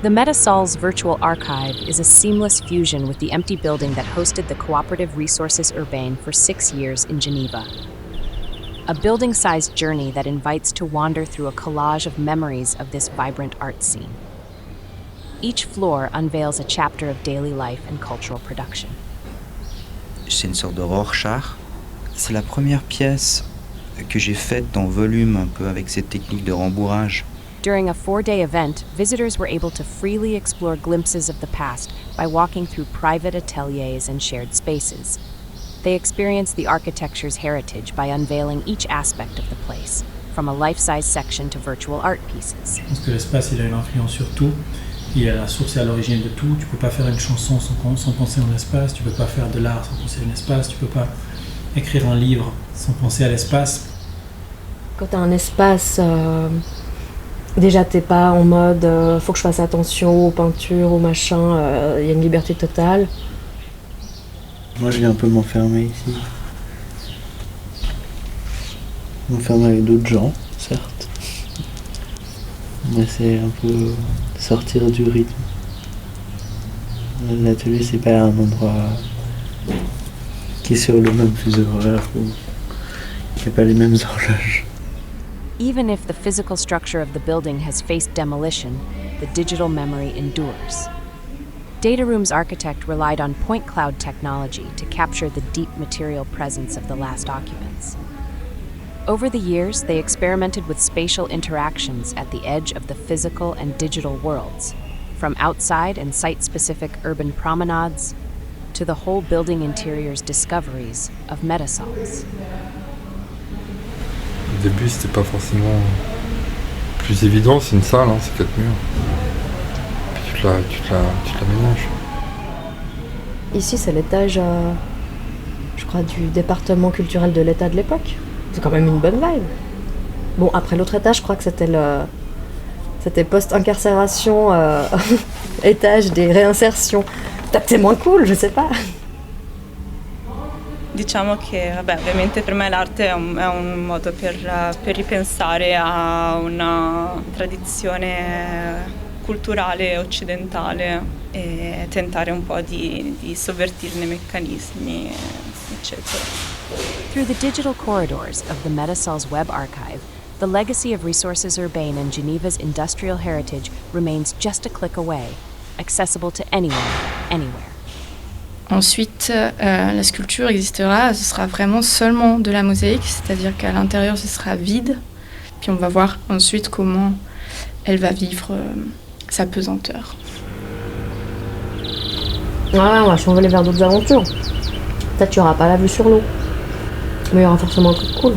The MetaSaules virtual archive is a seamless fusion with the empty building that hosted the cooperative Ressources Urbaines for 6 years in Geneva. A building-sized journey that invites to wander through a collage of memories of this vibrant art scene. Each floor unveils a chapter of daily life and cultural production. C'est une sorte de Rorschach. C'est la première pièce que j'ai faite en volume, un peu avec cette technique de rembourrage. During a 4-day event, visitors were able to freely explore glimpses of the past by walking through private ateliers and shared spaces. They experienced the architecture's heritage by unveiling each aspect of the place, from a life-size section to virtual art pieces. Je pense que l'espace, il a une influence sur tout. Il est à la source et à l'origine de tout. Tu peux pas faire une chanson sans penser en espace. Tu peux pas faire de l'art sans penser à l'espace. Tu peux pas écrire un livre sans penser à l'espace. Quand tu as un espace, déjà t'es pas en mode faut que je fasse attention aux peintures, aux machins, y a une liberté totale. Moi je viens un peu m'enfermer ici. M'enfermer avec d'autres gens, certes. Mais c'est un peu sortir du rythme. L'atelier c'est pas un endroit qui est sur le même fuseau horaire où il n'y a pas les mêmes horloges. Even if the physical structure of the building has faced demolition, the digital memory endures. Dataroom's architect relied on point cloud technology to capture the deep material presence of the last occupants. Over the years, they experimented with spatial interactions at the edge of the physical and digital worlds, from outside and site-specific urban promenades to the whole building interior's discoveries of MetaSaules. Au début, c'était pas forcément plus évident, c'est une salle, c'est 4 murs. Puis tu te la ménages. Ici, c'est l'étage, je crois, du département culturel de l'État de l'époque. C'est quand même une bonne vibe. Bon, après l'autre étage, je crois que c'était post-incarcération, étage des réinsertions. Peut-être c'est moins cool, je sais pas. Diciamo che, ovviamente per me l'arte è un modo per ripensare a una tradizione culturale occidentale e tentare un po' di sovvertirne i meccanismi, eccetera. Through the digital corridors of the MetaSaules web archive, the legacy of Ressources Urbaines and Geneva's industrial heritage remains just a click away, accessible to anyone, anywhere. Ensuite, la sculpture existera, ce sera vraiment seulement de la mosaïque, c'est-à-dire qu'à l'intérieur ce sera vide, puis on va voir ensuite comment elle va vivre sa pesanteur. Ouais, on va s'envoler vers d'autres aventures. Peut-être qu'il n'y aura pas la vue sur l'eau, mais il y aura forcément un truc cool.